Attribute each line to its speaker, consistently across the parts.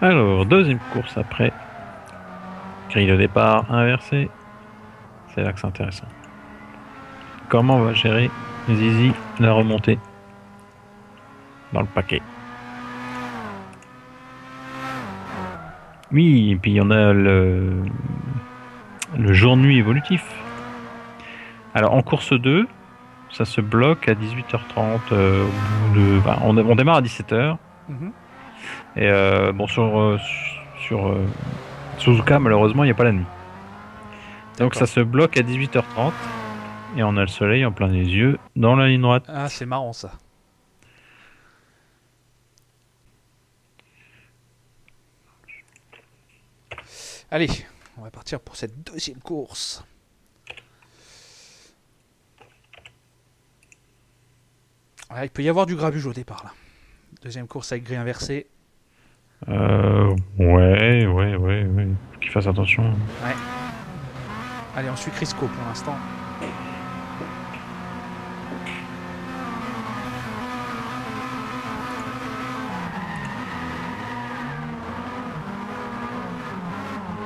Speaker 1: Alors, deuxième course après. Grille de départ inversée. C'est là que c'est intéressant. Comment va gérer Zizi la remontée dans le paquet? Oui, et puis il y en a le jour-nuit évolutif. Alors en course 2, ça se bloque à 18h30. On démarre à 17h. Et bon, sur Suzuka, malheureusement, il n'y a pas la nuit. Donc ça se bloque à 18h30. Et on a le soleil en plein les yeux dans la ligne droite.
Speaker 2: Ah, c'est marrant ça. Allez, on va partir pour cette deuxième course. Ah, il peut y avoir du grabuge au départ là. Deuxième course avec grille inversée.
Speaker 1: Ouais. Faut qu'il fasse attention.
Speaker 2: Ouais. Allez, on suit Crisco pour l'instant.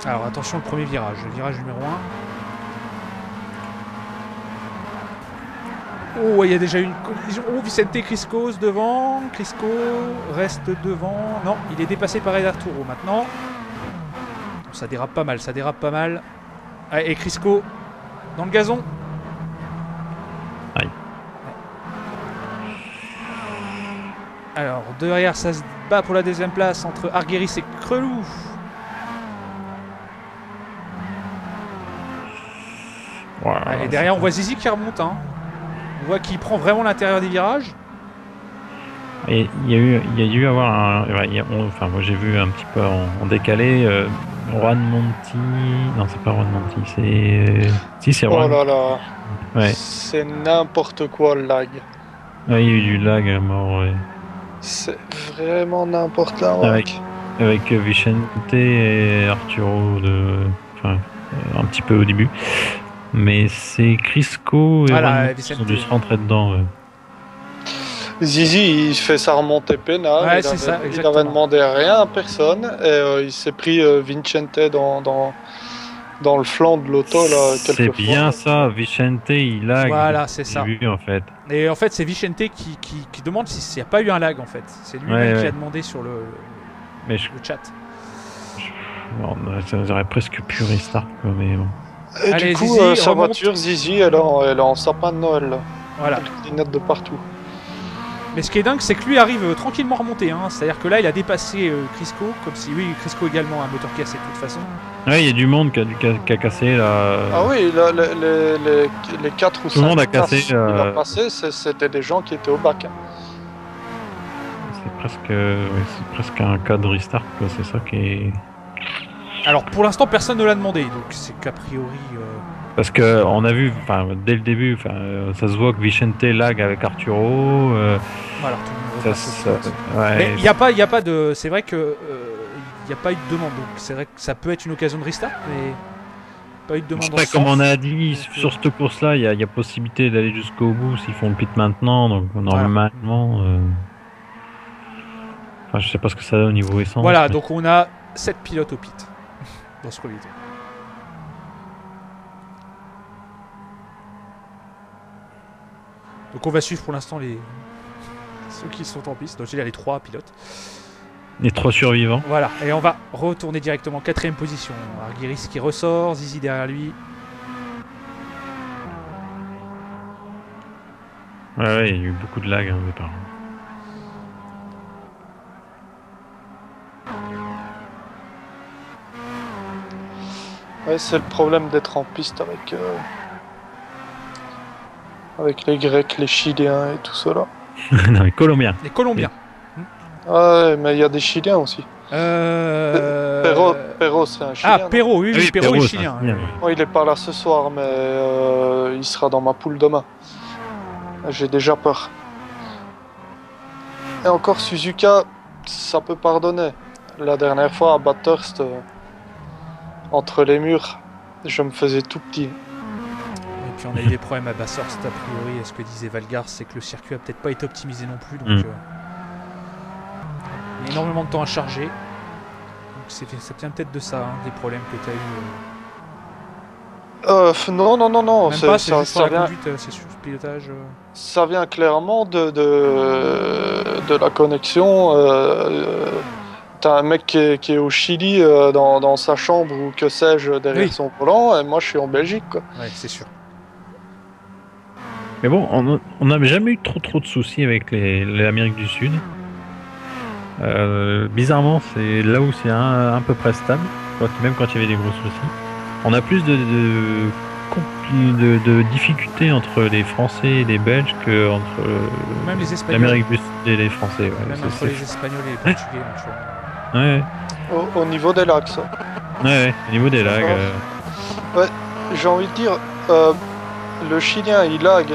Speaker 2: Alors attention, le premier virage, le virage numéro 1. Oh, il y a déjà une collision. Oh, Vicente Crisco devant. Crisco reste devant. Non, il est dépassé par Ed Arturo maintenant. Ça dérape pas mal, ça dérape pas mal. Ah, et Crisco dans le gazon.
Speaker 1: Aïe.
Speaker 2: Alors, derrière, ça se bat pour la deuxième place entre Argueris et Crelou.
Speaker 1: Wow,
Speaker 2: Et derrière, on voit Zizi qui remonte. Hein. On voit qu'il prend vraiment l'intérieur des virages.
Speaker 1: Et il y a eu avoir un. Enfin, moi j'ai vu un petit peu en décalé. Juan Monti. Non, c'est pas Juan Monti, c'est. Si, c'est Juan.
Speaker 3: Oh là là.
Speaker 1: Ouais.
Speaker 3: C'est n'importe quoi le lag.
Speaker 1: Ouais, il y a eu du lag à mort, ouais.
Speaker 3: C'est vraiment n'importe quoi.
Speaker 1: Avec Vicente et Arturo enfin, un petit peu au début. Mais c'est Crisco et
Speaker 2: Voilà,
Speaker 1: qui ont dû se rentrer dedans.
Speaker 3: Zizi, il fait sa remontée pénale.
Speaker 2: Ouais,
Speaker 3: il avait demandé rien à personne. Et il s'est pris Vicente dans le flanc de l'auto.
Speaker 1: C'est bien ça, Vicente, il lag.
Speaker 2: Voilà, c'est ça.
Speaker 1: Vu, en fait.
Speaker 2: Et en fait, c'est Vicente qui demande s'il n'y a pas eu un lag, en fait. C'est lui-même qui a demandé sur le chat.
Speaker 1: Ça aurait presque pu restart, mais bon.
Speaker 3: Et allez, du coup, Zizi, sa voiture, Zizi, elle est en sapin de Noël. Là.
Speaker 2: Voilà.
Speaker 3: Elle clignote de partout.
Speaker 2: Mais ce qui est dingue, c'est que lui arrive tranquillement remonté. Hein. C'est-à-dire que là, il a dépassé Crisco, comme si, oui, Crisco également a un moteur cassé de toute façon.
Speaker 1: Ouais, il y a du monde qui a cassé là.
Speaker 3: Ah oui, là, les 4 ou 5
Speaker 1: tout le monde a cassé.
Speaker 3: Il a passé, c'était des gens qui étaient au bac. Hein.
Speaker 1: C'est presque un cas de restart, quoi. C'est ça qui est.
Speaker 2: Alors pour l'instant, personne ne l'a demandé, donc c'est qu'a priori.
Speaker 1: Parce que on a vu, dès le début, ça se voit que Vicente lag avec Arturo.
Speaker 2: Voilà, tout le monde
Speaker 1: ouais.
Speaker 2: Mais il n'y a pas de. C'est vrai que il n'y a pas eu de demande, donc c'est vrai que ça peut être une occasion de restart, mais pas eu de demande.
Speaker 1: Après, comme on a dit, sur cette course-là, il y a possibilité d'aller jusqu'au bout s'ils font le pit maintenant, donc normalement. Je sais pas ce que ça donne au niveau essence.
Speaker 2: Voilà, donc on a 7 pilotes au pit dans ce qualité. Donc on va suivre pour l'instant ceux qui sont en piste. Donc il y a les 3 pilotes.
Speaker 1: Les 3 survivants.
Speaker 2: Voilà, et on va retourner directement 4ème position. Argueris qui ressort, Zizi derrière lui.
Speaker 1: Ouais, il y a eu beaucoup de lag au départ.
Speaker 3: Ouais, c'est le problème d'être en piste avec les Grecs, les Chiliens et tout cela.
Speaker 1: Non, les Colombiens.
Speaker 2: Les Colombiens.
Speaker 3: Ouais, mais il y a des Chiliens aussi. Perro, c'est un Chilien.
Speaker 2: Ah, Perro, oui, Perro est chilien.
Speaker 3: Bon, il est pas là ce soir, mais il sera dans ma poule demain. J'ai déjà peur. Et encore Suzuka, ça peut pardonner. La dernière fois à Bathurst, entre les murs, je me faisais tout petit.
Speaker 2: Et puis on a eu des problèmes à Bathurst a priori. Et ce que disait Valgar, c'est que le circuit a peut-être pas été optimisé non plus. Donc il y a énormément de temps à charger. ça vient peut-être de ça, hein, des problèmes que tu as eu.
Speaker 3: Non,
Speaker 2: Même pas, c'est
Speaker 3: ça,
Speaker 2: juste sur
Speaker 3: ça
Speaker 2: la
Speaker 3: vient,
Speaker 2: conduite, c'est sur le pilotage.
Speaker 3: ça vient clairement de la connexion. T'as un mec qui est au Chili dans sa chambre ou que sais-je derrière
Speaker 2: Oui.
Speaker 3: son volant, et moi je suis en Belgique, quoi.
Speaker 2: Ouais, c'est sûr.
Speaker 1: Mais bon, on n'a jamais eu trop de soucis avec l'Amérique du Sud. Bizarrement, c'est là où c'est à peu près stable, même quand il y avait des gros soucis. On a plus de difficultés entre les Français et les Belges que entre
Speaker 2: Même les Espagnols.
Speaker 1: l'Amérique du Sud et les Français. Ouais,
Speaker 2: Même entre les Espagnols et les Portugais, actuellement.
Speaker 1: Ouais,
Speaker 3: Au niveau des lacs, ça.
Speaker 1: ouais, au niveau des lags.
Speaker 3: Ouais, j'ai envie de dire, le Chilien il lag,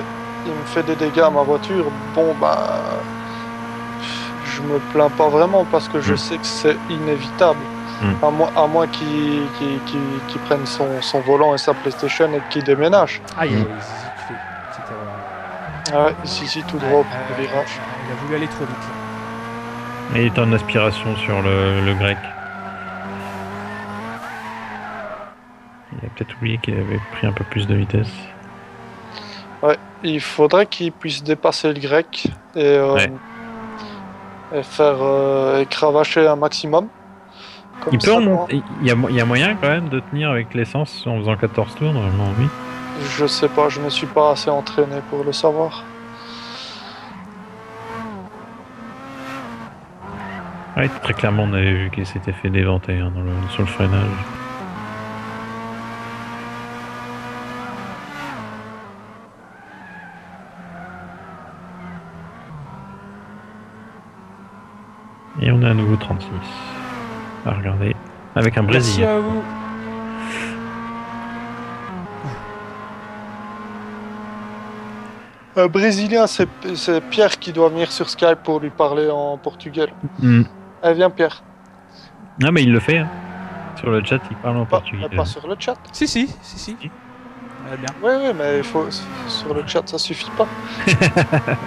Speaker 3: il me fait des dégâts à ma voiture. Bon, bah, je me plains pas vraiment parce que je sais que c'est inévitable. À moins qu'il prenne son volant et sa PlayStation et qu'il déménage.
Speaker 2: Aïe, aïe, Zizi qui fait petite erreur.
Speaker 3: Ouais, ici tout droit pour le virage.
Speaker 2: Il a voulu aller trop vite là.
Speaker 1: Et il est en aspiration sur le grec. Il a peut-être oublié qu'il avait pris un peu plus de vitesse.
Speaker 3: Ouais, il faudrait qu'il puisse dépasser le grec et faire et cravacher un maximum. Comme
Speaker 1: Il peut
Speaker 3: ça,
Speaker 1: remonter. Il y a moyen quand même de tenir avec l'essence en faisant 14 tours, normalement, oui.
Speaker 3: Je sais pas, je me suis pas assez entraîné pour le savoir.
Speaker 1: Ouais, très clairement, on avait vu qu'il s'était fait déventer hein, sur le freinage. Et on a à nouveau 36. À regarder. Avec un
Speaker 2: Merci
Speaker 1: Brésilien.
Speaker 2: à vous.
Speaker 3: Brésilien, c'est Pierre qui doit venir sur Skype pour lui parler en portugais. Allez, viens Pierre.
Speaker 1: Non, mais il le fait. Hein. Sur le chat, il parle en portugais.
Speaker 3: Pas sur le chat.
Speaker 2: Si. Bien.
Speaker 3: Oui, mais il faut sur le chat, ça suffit pas.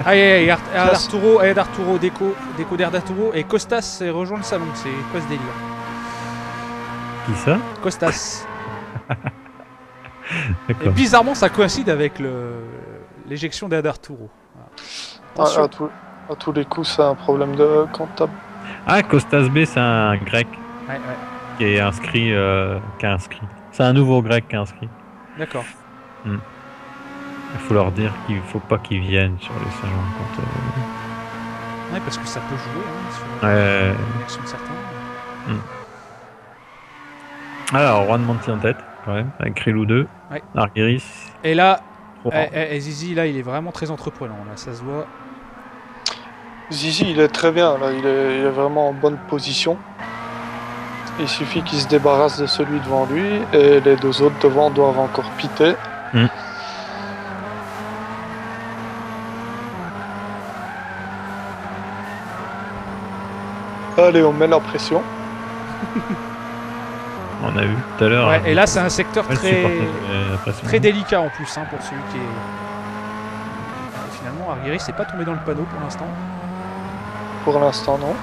Speaker 2: Aïe, Arturo, déco d'Arturo et Costas rejoint le salon. C'est quoi ce délire?
Speaker 1: Qui ça?
Speaker 2: Costas. Et
Speaker 1: D'accord.
Speaker 2: bizarrement, ça coïncide avec l'éjection d'Arturo.
Speaker 3: À tous les coups, c'est un problème de comptable.
Speaker 1: Ah, Costas B, c'est un grec
Speaker 2: Ouais.
Speaker 1: qui est inscrit. C'est un nouveau grec qui est inscrit.
Speaker 2: D'accord.
Speaker 1: Il faut leur dire qu'il faut pas qu'ils viennent sur les salons quand.
Speaker 2: Ouais, parce que ça peut jouer sur l'élection de certains.
Speaker 1: Alors, Juan Monti en tête, quand même, avec Krilou 2,
Speaker 2: Ouais.
Speaker 1: Argyris.
Speaker 2: Et là,
Speaker 1: 3.
Speaker 2: Zizi, là, il est vraiment très entreprenant. Là, ça se voit.
Speaker 3: Zizi, il est très bien, là. Il est vraiment en bonne position. Il suffit qu'il se débarrasse de celui devant lui et les deux autres devant doivent encore piter. Allez, on met la pression.
Speaker 1: On a vu tout à l'heure.
Speaker 2: Ouais, et là, c'est un secteur
Speaker 1: très
Speaker 2: très délicat en plus hein, pour celui qui est. Finalement, Argyris n'est pas tombé dans le panneau pour l'instant.
Speaker 3: Pour l'instant, non.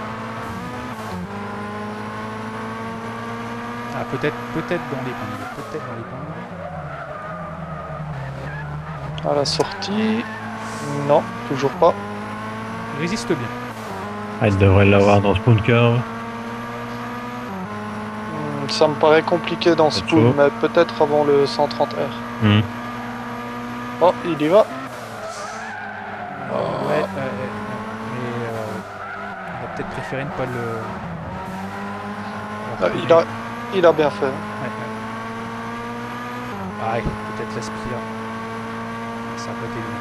Speaker 2: Ah, peut-être dans les panneaux.
Speaker 3: À la sortie, non, toujours pas.
Speaker 2: Il résiste bien.
Speaker 1: Ah, il devrait l'avoir dans Spoon Curve.
Speaker 3: Ça me paraît compliqué dans ce pool, mais peut-être avant le 130R. Oh, il y va.
Speaker 2: Ouais, mais on va peut-être préférer ne pas le.
Speaker 3: Il a bien fait.
Speaker 2: Ouais, peut-être l'aspire. Ça a pas été loin.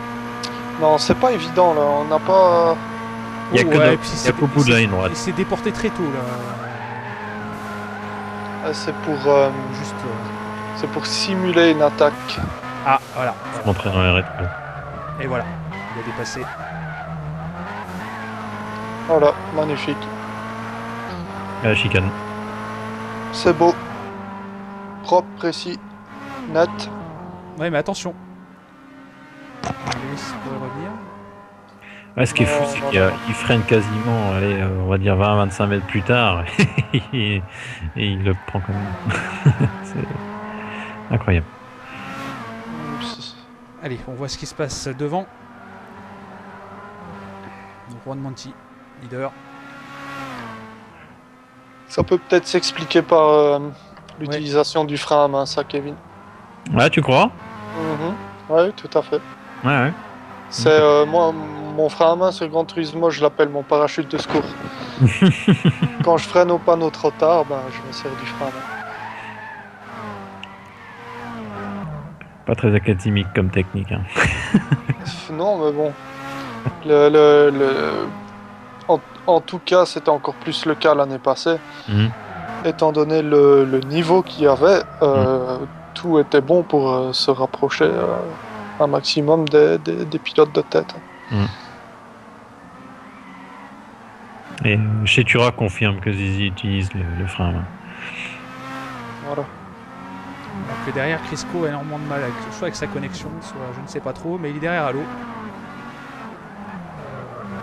Speaker 3: Non, c'est pas évident là, on n'a pas.
Speaker 1: Il y a qu'au bout de la ligne droite.
Speaker 2: Il s'est déporté très tôt là.
Speaker 3: C'est pour
Speaker 2: juste.
Speaker 3: C'est pour simuler une attaque.
Speaker 2: Ah, voilà.
Speaker 1: Montrer dans les rétros.
Speaker 2: Et voilà, il a dépassé.
Speaker 3: Voilà, magnifique.
Speaker 1: À la chicane.
Speaker 3: C'est beau. Propre, précis, net.
Speaker 2: Ouais, mais attention. Lewis pourrait revenir.
Speaker 1: Ouais, ce qui est fou,
Speaker 3: Non,
Speaker 1: c'est
Speaker 3: non,
Speaker 1: qu'il
Speaker 3: non.
Speaker 1: il freine quasiment, allez, on va dire 20-25 mètres plus tard, et il le prend quand même. C'est incroyable.
Speaker 2: Allez, on voit ce qui se passe devant. Donc Juan Monti, leader.
Speaker 3: Ça peut peut-être s'expliquer par l'utilisation du frein à main, ça, Kevin.
Speaker 1: Ouais, tu crois?
Speaker 3: Oui, tout à fait.
Speaker 1: Ouais.
Speaker 3: C'est moi, mon frein à main sur Gran Turismo, je l'appelle mon parachute de secours. Quand je freine au panneau trop tard, ben, je me sers du frein à main.
Speaker 1: Pas très académique comme technique. Hein.
Speaker 3: Non, mais bon. En tout cas, c'était encore plus le cas l'année passée. Étant donné le niveau qu'il y avait, tout était bon pour se rapprocher un maximum des pilotes de tête.
Speaker 1: Et chez Tura confirme que Zizi utilise le frein à main.
Speaker 3: Voilà.
Speaker 2: Alors que derrière, Crisco a énormément de mal, soit avec sa connexion, soit je ne sais pas trop, mais il est derrière Allo.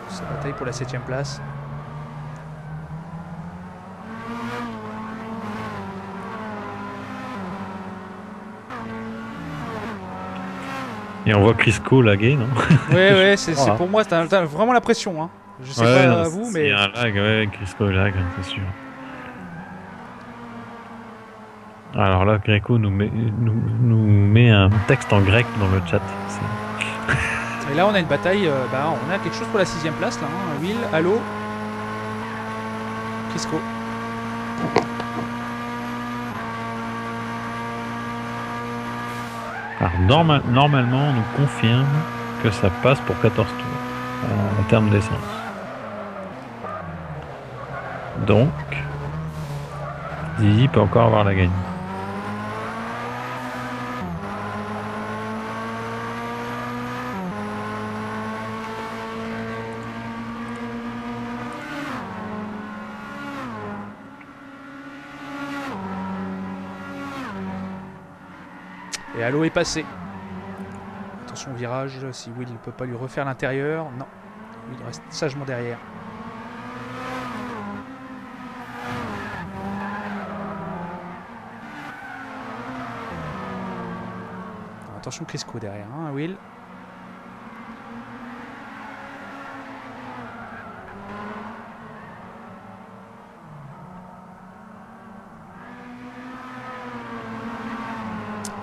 Speaker 2: Sa bataille pour la 7ème place.
Speaker 1: Et on voit Crisco laguer, non?
Speaker 2: Ouais, c'est pour moi, t'as vraiment la pression. Hein. Je sais pas vous, mais.
Speaker 1: Il y a un lag, ouais, Crisco lag, c'est sûr. Alors là, Greco nous met un texte en grec dans le chat.
Speaker 2: Et là, on a une bataille. On a quelque chose pour la 6ème place, là. Hein. Will, Allo, Crisco.
Speaker 1: Alors, normalement, on nous confirme que ça passe pour 14 tours en termes d'essence. Donc, Zizi peut encore avoir la gagne.
Speaker 2: Et Allo est passé. Attention au virage, si Will ne peut pas lui refaire l'intérieur. Non, Will reste sagement derrière. Alors, attention Crisco derrière, hein, Will.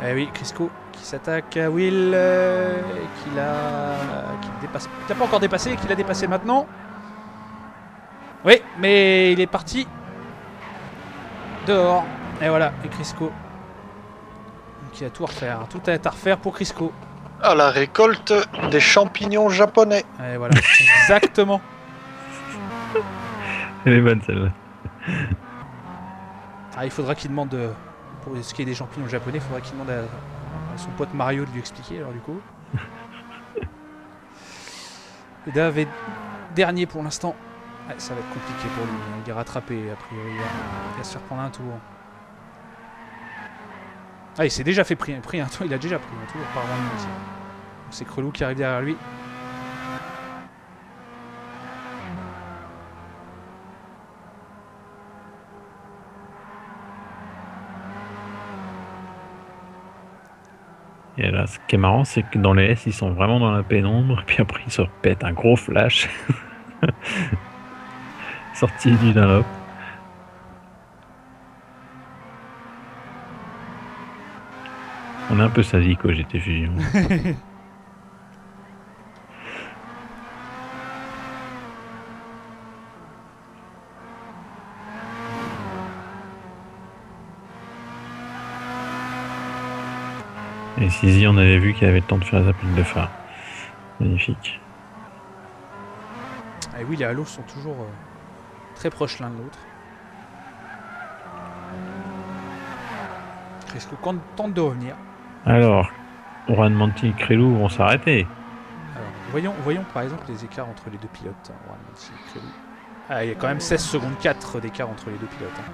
Speaker 2: Eh oui, Crisco qui s'attaque à Will, qui dépasse. Qui n'a pas encore dépassé, qui l'a dépassé maintenant. Oui, mais il est parti dehors. Et voilà, et Crisco qui a tout à refaire. Tout est à refaire pour Crisco.
Speaker 3: À la récolte des champignons japonais.
Speaker 2: Et voilà, exactement.
Speaker 1: Elle est bonne celle-là.
Speaker 2: Ah, il faudra qu'il demande. Pour ce qui est des champignons japonais, il faudra qu'il demande à son pote Mario de lui expliquer, alors du coup. Et Dave est dernier pour l'instant. Ouais, ça va être compliqué pour lui. Il est rattrapé, a priori. Il va se faire prendre un tour. Ah, il s'est déjà fait pris un tour. Il a déjà pris un tour par Juan Monti. C'est Crelou qui arrive derrière lui.
Speaker 1: Et là, ce qui est marrant, c'est que dans les S, ils sont vraiment dans la pénombre, puis après, ils se repètent un gros flash. Sorti du Dunlop. On est un peu sadique au GT Fusion. Et Zizi, on avait vu qu'il avait le temps de faire les appliques de phare. Magnifique.
Speaker 2: Et Will et Allo sont toujours très proches l'un de l'autre. Crisco tente de revenir.
Speaker 1: Alors, Juan Monti et Crelou vont s'arrêter.
Speaker 2: Alors, voyons par exemple les écarts entre les deux pilotes. Juan Monti et Crelou. Ah, il y a quand même 16 secondes 4 d'écart entre les deux pilotes. Hein.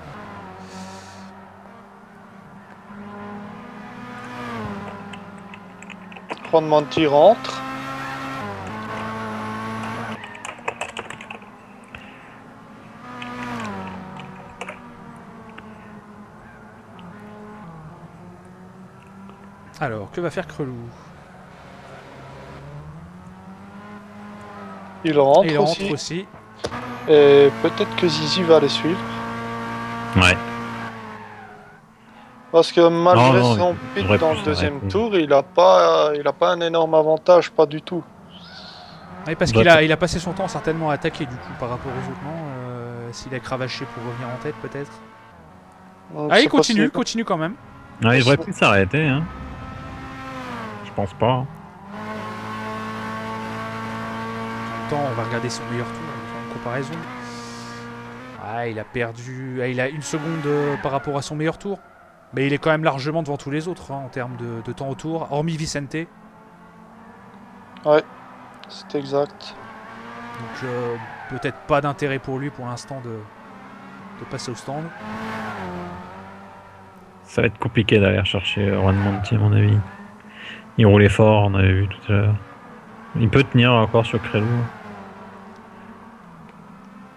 Speaker 3: Juan Monti rentre.
Speaker 2: Alors, que va faire Crelou?
Speaker 3: Il rentre,
Speaker 2: Il
Speaker 3: aussi.
Speaker 2: rentre aussi.
Speaker 3: Et peut-être que Zizi va les suivre.
Speaker 1: Ouais.
Speaker 3: Parce que malgré
Speaker 1: Non,
Speaker 3: son
Speaker 1: il
Speaker 3: pit
Speaker 1: devrait
Speaker 3: dans
Speaker 1: plus
Speaker 3: le deuxième
Speaker 1: s'arrêter.
Speaker 3: tour, il a pas un énorme avantage, pas du tout.
Speaker 2: Oui, parce
Speaker 1: Ouais,
Speaker 2: qu'il a passé son temps certainement à attaquer du coup par rapport aux autres, non s'il a cravaché pour revenir en tête peut-être.
Speaker 3: Donc,
Speaker 2: Ah, il
Speaker 3: c'est possible.
Speaker 2: continue quand même.
Speaker 1: il devrait plus s'arrêter. Hein. Je pense pas. Hein.
Speaker 2: Temps, on va regarder son meilleur tour, on va faire une comparaison. Ah, il a perdu. Ah, il a une seconde par rapport à son meilleur tour. Mais il est quand même largement devant tous les autres en termes de temps au tour, hormis Vicente. Donc
Speaker 3: Ouais, c'est exact.
Speaker 2: peut-être pas d'intérêt pour lui pour l'instant de passer au stand.
Speaker 1: Ça va être compliqué d'aller chercher Juan Monti, à mon avis. Il roulait fort, on avait vu tout à l'heure. Il peut tenir encore sur Crelou.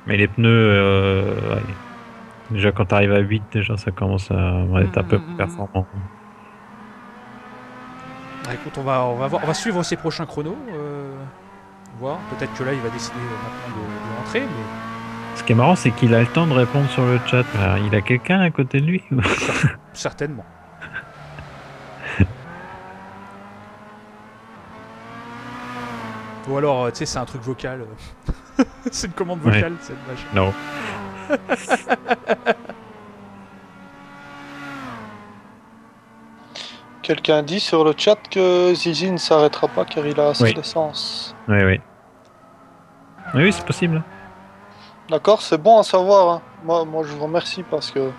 Speaker 1: Mais les pneus, ouais. Déjà quand tu arrives à 8, déjà ça commence à être un peu performant.
Speaker 2: Ah, écoute, on va voir, on va suivre ses prochains chronos. Voir. Peut-être que là il va décider maintenant de rentrer, mais.
Speaker 1: Ce qui est marrant, c'est qu'il a le temps de répondre sur le chat. Alors, il a quelqu'un à côté de lui.
Speaker 2: Certainement. Ou alors, tu sais, c'est un truc vocal. C'est une commande vocale, c'est dommage.
Speaker 1: Non.
Speaker 3: Quelqu'un dit sur le chat que Zizi ne s'arrêtera pas car il a assez
Speaker 1: Oui.
Speaker 3: d'essence.
Speaker 1: Oui, oui. Oui, c'est possible.
Speaker 3: D'accord, c'est bon à savoir. Hein. Moi, je vous remercie parce que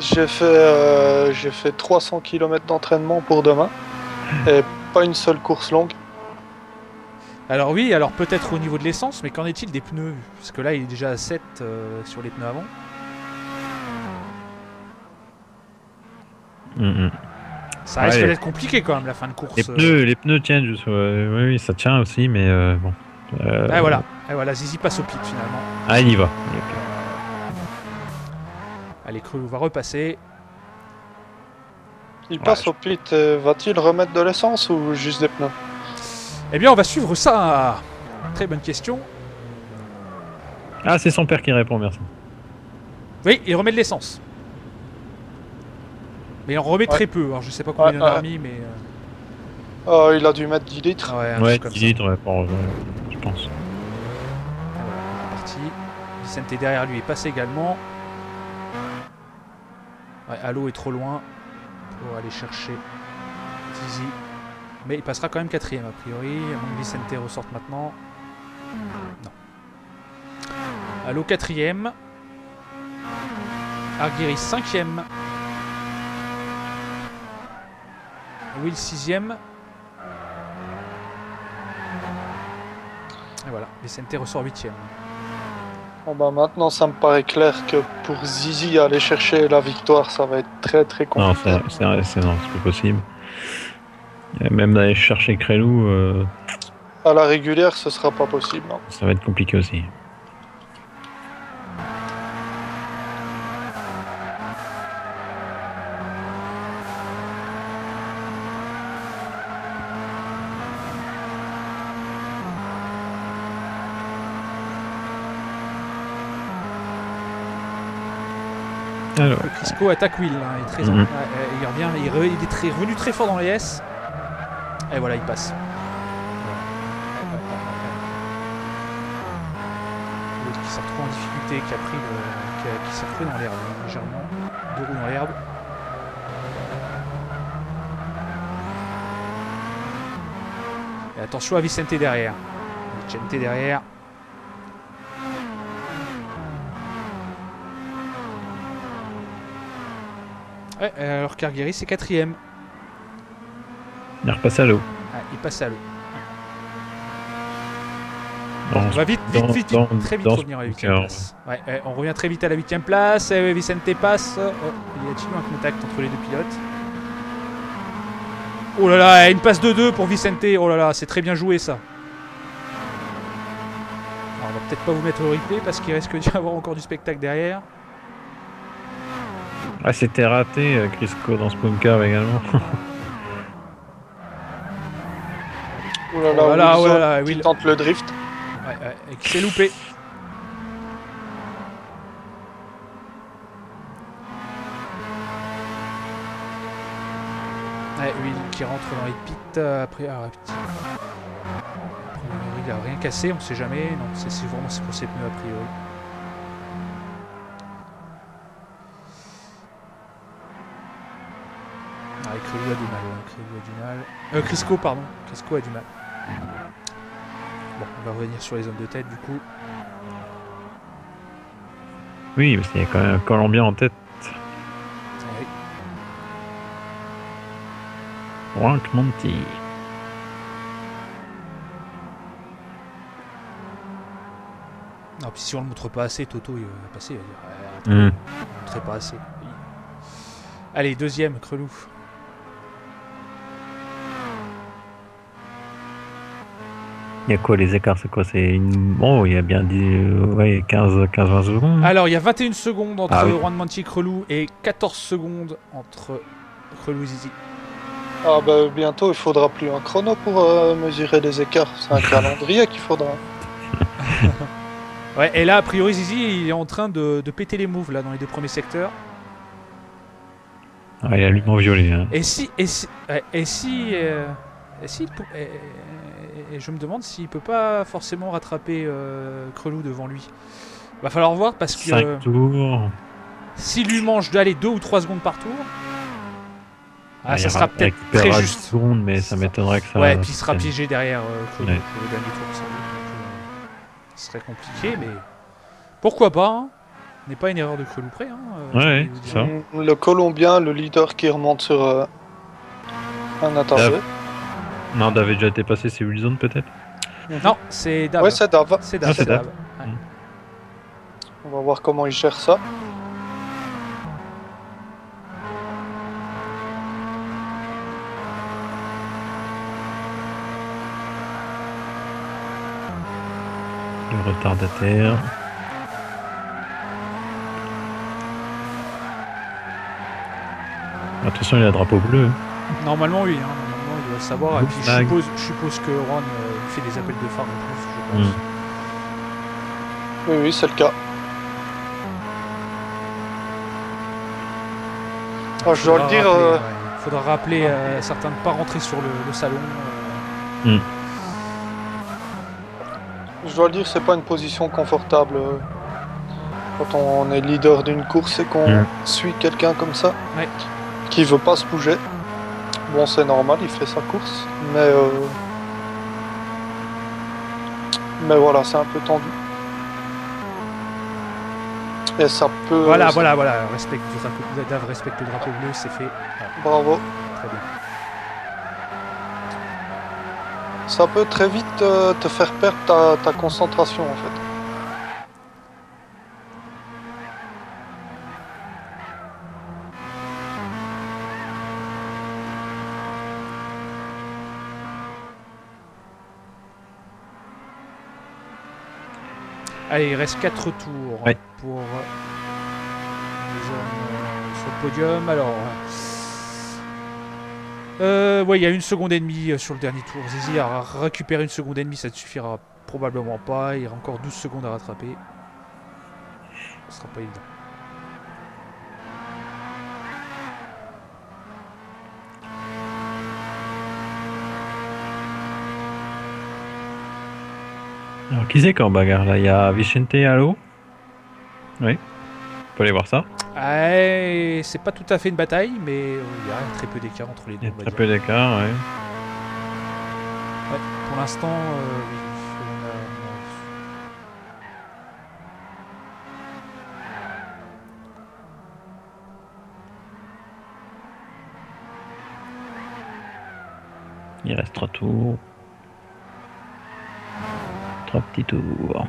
Speaker 3: j'ai fait 300 km d'entraînement pour demain et pas une seule course longue.
Speaker 2: Alors oui, alors peut-être au niveau de l'essence, mais qu'en est-il des pneus? Parce que là, il est déjà à 7 sur les pneus avant. Ça risque
Speaker 1: Ouais.
Speaker 2: d'être compliqué quand même la fin de course.
Speaker 1: Les pneus tiennent juste. Oui, ça tient aussi, mais bon.
Speaker 2: Et voilà, Zizi passe au pit finalement.
Speaker 1: Ah, il y va.
Speaker 2: Allez, Creux va repasser.
Speaker 3: Il passe au pit, va-t-il remettre de l'essence ou juste des pneus?
Speaker 2: Eh bien, on va suivre ça. Très bonne question.
Speaker 1: Ah, c'est son père qui répond, merci.
Speaker 2: Oui, il remet de l'essence. Mais il en remet très peu. Alors, je sais pas combien il en a remis, mais.
Speaker 3: Il a dû mettre 10 litres.
Speaker 2: Ouais,
Speaker 1: Ouais, 10 litres, je pense.
Speaker 2: Voilà, c'est parti. Vicente derrière lui est passé également. Ouais, Allo est trop loin pour aller chercher Zizi. Mais il passera quand même quatrième a priori. À moins que Vicente ressorte maintenant. Non. Allo quatrième. Arguiris cinquième. Will sixième. Et voilà, Vicente ressort huitième.
Speaker 3: Bon bah maintenant ça me paraît clair que pour Zizi aller chercher la victoire ça va être très très
Speaker 1: Non,
Speaker 3: compliqué.
Speaker 1: c'est plus possible. Et même d'aller chercher Crelou,
Speaker 3: À la régulière ce sera pas possible. Non.
Speaker 1: ça va être compliqué aussi. Alors,
Speaker 2: Crisco attaque Will, hein, il est très il revient, il est revenu très fort dans les S. Et voilà, il passe. L'autre qui s'est retrouvé en difficulté, qui s'est retrouvé dans l'herbe, légèrement. 2 roues dans l'herbe. Et attention à Vicente derrière. Vicente derrière. Ouais, alors qu'Arguiris c'est quatrième.
Speaker 1: il repasse à l'eau.
Speaker 2: Ah, il passe à l'eau.
Speaker 1: Dans-
Speaker 2: On va vite, très vite
Speaker 1: dans
Speaker 2: revenir à la
Speaker 1: ce
Speaker 2: 8ème place. Ouais, on revient très vite à la 8ème place. Vicente passe. Oh, il y a-t-il eu un contact entre les deux pilotes? Oh là là, une passe de 2 pour Vicente. Oh là là, c'est très bien joué ça. Alors, on va peut-être pas vous mettre au replay parce qu'il risque d'y avoir encore du spectacle derrière.
Speaker 1: Ah, c'était raté, Crisco, dans ce bunker également.
Speaker 3: Oh là
Speaker 2: Oh là là,
Speaker 3: Wilson
Speaker 2: oh là là,
Speaker 3: qui
Speaker 2: Will.
Speaker 3: tente le drift.
Speaker 2: Ouais, et qui s'est loupé. Ouais, Will qui rentre dans les pits après. Ah, petit. A priori, il a rien cassé, on sait jamais. Non, c'est vraiment c'est pour ses pneus a priori. Ah, Crelou a du mal. Crelou a du mal. Crisco, pardon. Crisco a du mal. Bon, on va revenir sur les zones de tête du coup.
Speaker 1: Oui, parce qu'il y a quand même un Colombien en tête.
Speaker 2: Oui.
Speaker 1: Frank Monty.
Speaker 2: Non, puis si on le montre pas assez, Toto il va passer. Il va dire attends, on ne montrait pas assez. Oui. Allez, deuxième, Crelou.
Speaker 1: Il y a quoi les écarts? C'est quoi? C'est une... Bon, il y a bien dit ouais, 15-20 secondes.
Speaker 2: Alors, il y a 21 secondes entre
Speaker 1: Ah oui.
Speaker 2: Juan Monty et Crelou et 14 secondes entre Crelou et Zizi.
Speaker 3: Ah bah bientôt il faudra plus un chrono pour mesurer les écarts. C'est un calendrier qu'il faudra.
Speaker 2: Ouais, et là, a priori, Zizi il est en train de péter les moves là dans les deux premiers secteurs.
Speaker 1: Ah, il a l'humour violet. Hein.
Speaker 2: Et je me demande s'il peut pas forcément rattraper Crelou devant lui. Va falloir voir parce que
Speaker 1: 5 tours.
Speaker 2: s'il lui mange d'aller 2 ou 3 secondes par tour,
Speaker 1: Ah,
Speaker 2: ça sera peut-être
Speaker 1: il
Speaker 2: très
Speaker 1: récupérera
Speaker 2: juste.
Speaker 1: 10 secondes, mais ça m'étonnerait que ça.
Speaker 2: Ouais, puis il sera piégé derrière Crelou
Speaker 1: Ouais.
Speaker 2: pour le dernier tour sans doute. Donc, ce serait compliqué, mais pourquoi pas hein. N'est pas une erreur de Crelou près. Hein,
Speaker 1: Ouais,
Speaker 2: j'ai envie de vous
Speaker 1: ça.
Speaker 2: dire.
Speaker 3: Le Colombien, le leader qui remonte sur un attardé.
Speaker 1: Non, Dave a déjà été passé, c'est Wilson peut-être.
Speaker 2: Non, c'est Dave.
Speaker 3: Ouais, c'est Dave.
Speaker 2: C'est Dave.
Speaker 1: Ah, c'est
Speaker 2: c'est
Speaker 1: Dave.
Speaker 2: Dave. Ouais.
Speaker 3: On va voir comment il gère ça.
Speaker 1: Le retardataire. Attention, il a le drapeau bleu.
Speaker 2: Normalement, oui. Hein, normalement, il doit le savoir. Et puis,
Speaker 1: Flag.
Speaker 2: je suppose que Ron fait des appels de phare en plus, je pense.
Speaker 3: Oui, oui, c'est le cas. Ah, je dois le dire.
Speaker 2: Faudra rappeler certains de ne pas rentrer sur le salon.
Speaker 3: Je dois le dire, c'est pas une position confortable quand on est leader d'une course et qu'on suit quelqu'un comme ça,
Speaker 2: Ouais.
Speaker 3: qui veut pas se bouger. Bon, c'est normal, il fait sa course, mais voilà, c'est un peu tendu. Et ça peut.
Speaker 2: Voilà.
Speaker 3: ça-
Speaker 2: Dave respecte le drapeau bleu, c'est fait. Voilà,
Speaker 3: Bravo.
Speaker 2: très bien.
Speaker 3: Ça peut très vite te faire perdre ta concentration en fait.
Speaker 2: Allez, il reste 4 tours
Speaker 1: Ouais.
Speaker 2: pour les hommes sur le podium. Alors, ouais, il y a 1 seconde et demie sur le dernier tour. Zizi a récupéré 1 seconde et demie, ça ne suffira probablement pas. Il y a encore 12 secondes à rattraper. Ce sera pas évident.
Speaker 1: Alors, qui c'est qu'en bagarre là? Il y a Vicente à l'eau. Oui. On peut aller voir ça.
Speaker 2: C'est pas tout à fait une bataille, mais il y a très peu d'écart entre les deux.
Speaker 1: Il y a
Speaker 2: on va
Speaker 1: très
Speaker 2: dire.
Speaker 1: peu d'écart, ouais.
Speaker 2: Ouais, pour l'instant, oui,
Speaker 1: Il reste 3 tours. 3 petits tours.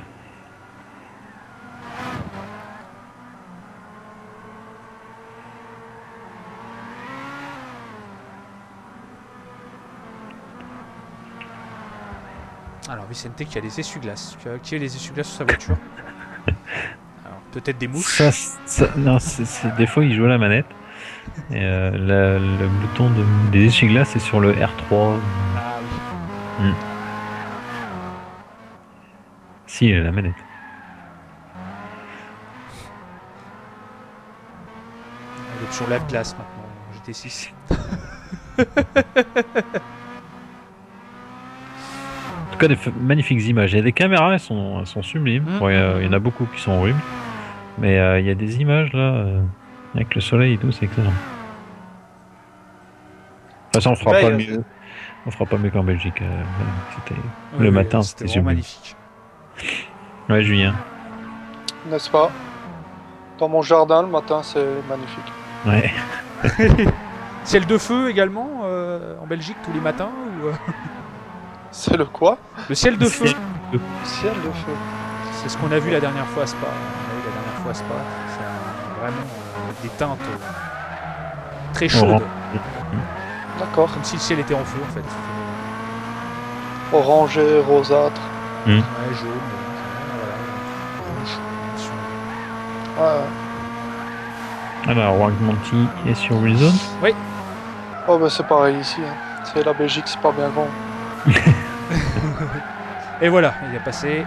Speaker 2: Alors Vicente qui a les essuie-glaces, qui a activé les essuie-glaces sur sa voiture. Alors, Peut-être des mouches.
Speaker 1: Non, des fois, il joue à la manette. Et le bouton des essuie-glaces est sur le R3.
Speaker 2: Ah oui.
Speaker 1: Si, il a la manette.
Speaker 2: L'option lave-glace maintenant, GT6.
Speaker 1: En tout cas, des magnifiques images. Il y a des caméras, elles sont sublimes. Bon, il y en a beaucoup qui sont horribles. Mais il y a des images là, avec le soleil et tout, c'est excellent. De toute façon, on fera pas mieux. On fera pas mieux qu'en Belgique. C'était le matin,
Speaker 2: c'était vraiment magnifique.
Speaker 1: Ouais, Julien.
Speaker 3: N'est-ce pas? Dans mon jardin, le matin, c'est magnifique.
Speaker 1: Ouais.
Speaker 2: Ciel de feu également en Belgique tous les matins ou
Speaker 3: C'est le quoi?
Speaker 2: Le ciel de feu.
Speaker 3: Ciel de feu.
Speaker 2: C'est ce qu'on a vu la dernière fois à Spa. On a vu la dernière fois à Spa. C'est vraiment des teintes très chaudes.
Speaker 3: D'accord.
Speaker 2: Comme si le ciel était en feu en fait.
Speaker 3: Orangé, rosâtre.
Speaker 2: Ouais, jaune, voilà. Rouge.
Speaker 3: Ouais.
Speaker 1: Alors, Wang Monty est sur Wilson.
Speaker 2: Oui.
Speaker 3: Oh bah c'est pareil ici. Hein. C'est la Belgique, c'est pas bien grand.
Speaker 2: Et voilà, il est passé.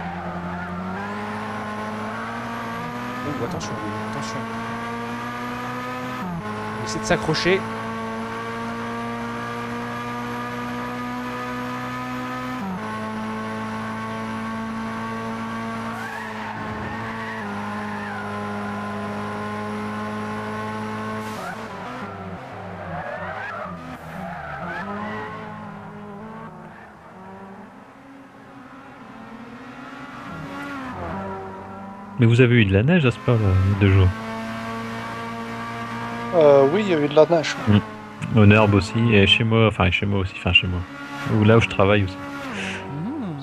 Speaker 2: Oh, attention, attention. Il essaie de s'accrocher.
Speaker 1: Mais vous avez eu de la neige à ce pas, il y a 2 jours.
Speaker 3: Oui, il y a eu de la neige.
Speaker 1: Au Herbe aussi, et chez moi aussi. Ou là où je travaille aussi.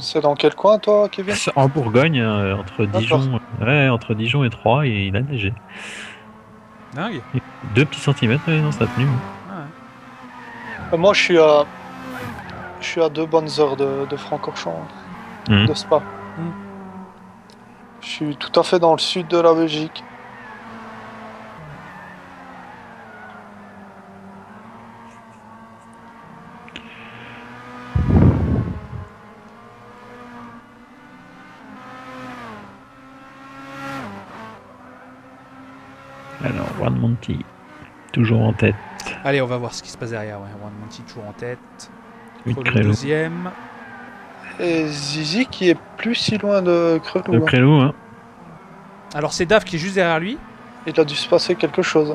Speaker 3: C'est dans quel coin, toi, Kevin?
Speaker 1: En Bourgogne, entre Dijon, entre Dijon et Troyes, et il a neigé.
Speaker 2: Dingue.
Speaker 1: 2 petits centimètres, non, ça a tenu.
Speaker 3: Moi, je suis à 2 bonnes heures de Francorchamps, de Spa. Je suis tout à fait dans le sud de la Belgique.
Speaker 1: Alors, One Monty, toujours en tête.
Speaker 2: Allez, on va voir ce qui se passe derrière. Ouais. One Monty toujours en tête.
Speaker 1: Oui,
Speaker 2: Le deuxième.
Speaker 3: Et Zizi qui est plus si loin de Crelou.
Speaker 1: Le Crelou, hein.
Speaker 2: Alors c'est Dave qui est juste derrière lui.
Speaker 3: Il a dû se passer quelque chose.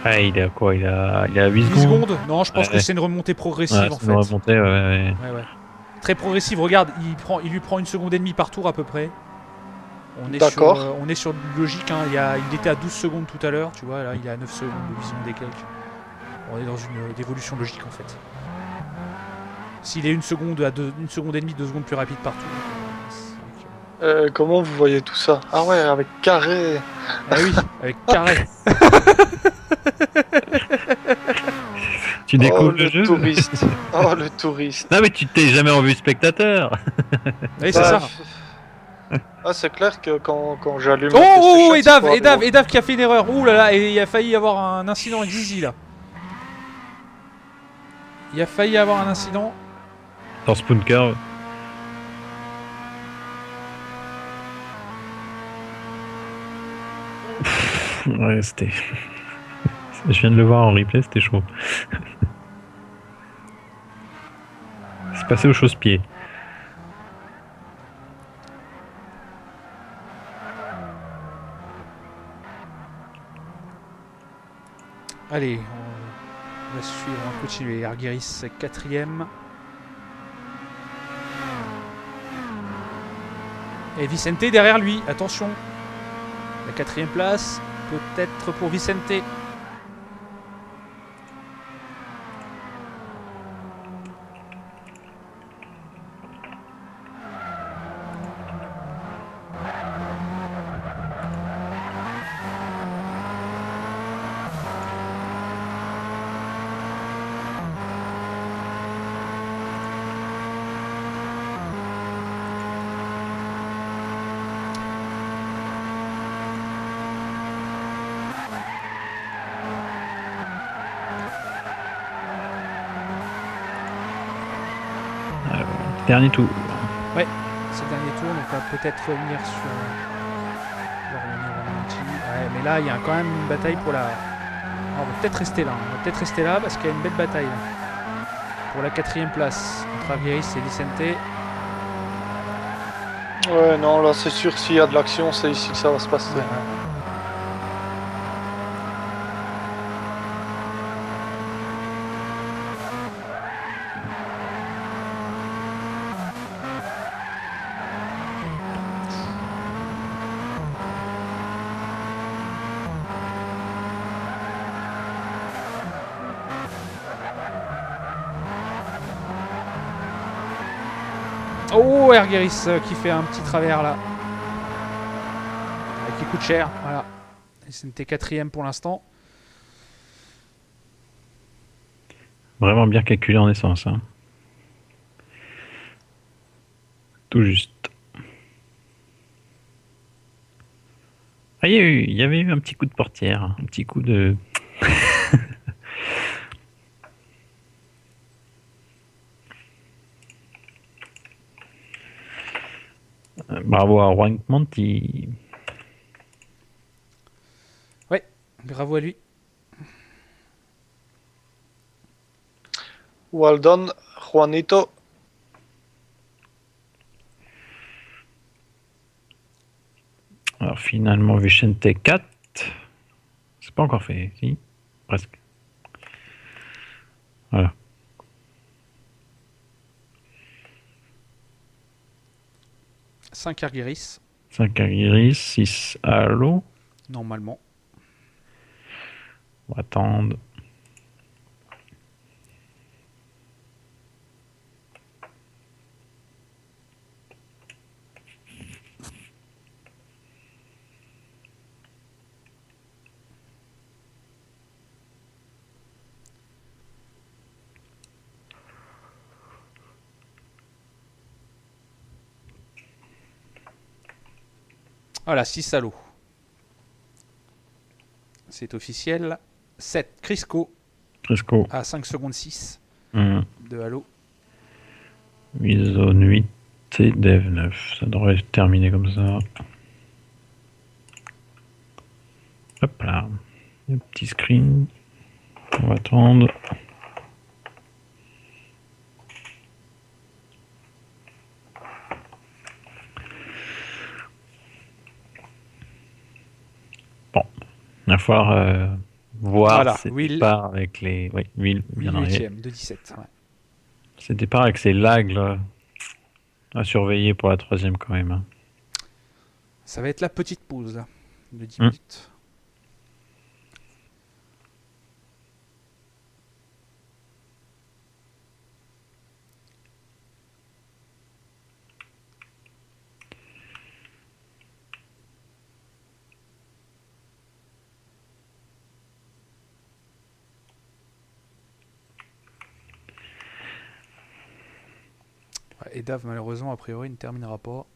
Speaker 1: Ah, il est à quoi? Il a 8
Speaker 2: 10
Speaker 1: secondes.
Speaker 2: secondes. Non, je pense que c'est une remontée progressive en fait.
Speaker 1: Une remontée, ouais.
Speaker 2: Ouais. Très progressive. Regarde, il lui prend 1 seconde et demie par tour à peu près. On est sur logique. Hein. Il était à 12 secondes tout à l'heure. Tu vois, là, il est à 9 secondes de vision des quelques. On est dans une évolution logique en fait. S'il est 1 seconde à 1 seconde et demie, 2 secondes plus rapide par tour.
Speaker 3: Comment vous voyez tout ça? Ah ouais, avec carré.
Speaker 2: Ah oui, avec carré.
Speaker 1: Tu découvres le jeu.
Speaker 3: Touriste. Oh, le touriste.
Speaker 1: Non, mais tu t'es jamais en vue spectateur.
Speaker 2: Oui, c'est ça.
Speaker 3: Ah, c'est clair que quand j'allume.
Speaker 2: Oh, et Dave qui a fait une erreur. Ouh là là, et il a failli y avoir un incident avec Zizi là. Il a failli y avoir un incident.
Speaker 1: Dans Spoonker. Ouais, c'était. Je viens de le voir en replay, c'était chaud. C'est passé au chausse-pied.
Speaker 2: Allez, on va suivre, on va continuer. Argyris 4ème. Et Vicente derrière lui, attention. La 4ème place, peut-être pour Vicente.
Speaker 1: Dernier tour.
Speaker 2: C'est le dernier tour, donc on va peut-être revenir sur. On va revenir au ralenti. Ouais, mais là, il y a quand même une bataille pour la. Ah, on va peut-être rester là. On va peut-être rester là parce qu'il y a une belle bataille là. Pour la 4e place entre Argueris et Vicente.
Speaker 3: Ouais, non, là c'est sûr, s'il y a de l'action, c'est ici que ça va se passer.
Speaker 2: Ouais. Oh, Argueris qui fait un petit travers là. Qui coûte cher. Voilà. C'était 4e pour l'instant.
Speaker 1: Vraiment bien calculé en essence. Hein. Tout juste. Ah, il y avait eu un petit coup de portière. Un petit coup de... Bravo à Juan Monti.
Speaker 2: Bravo à lui.
Speaker 3: Well done, Juanito.
Speaker 1: Alors finalement, Vicente 4. C'est pas encore fait, si? Presque. Voilà.
Speaker 2: 5 Argueris.
Speaker 1: 5 Aguirre, 6 Halo.
Speaker 2: Normalement.
Speaker 1: On va attendre.
Speaker 2: Voilà, 6 Halo. C'est officiel. 7 Crisco
Speaker 1: Fresco.
Speaker 2: à 5 secondes 6 de Halo.
Speaker 1: 8 zone 8 et Dev 9. Ça devrait terminer comme ça. Hop là. Le petit screen. On va attendre. Bon. Il va falloir voir
Speaker 2: Voilà,
Speaker 1: ces
Speaker 2: Will.
Speaker 1: départs avec les... Oui, Will, bien
Speaker 2: 8
Speaker 1: arrivé.
Speaker 2: huitièmes de 17. Ouais.
Speaker 1: Ces départs avec ces lags là, à surveiller pour la 3e quand même. Hein.
Speaker 2: Ça va être la petite pause là, de 10 minutes. Ouais, et Dave malheureusement a priori ne terminera pas.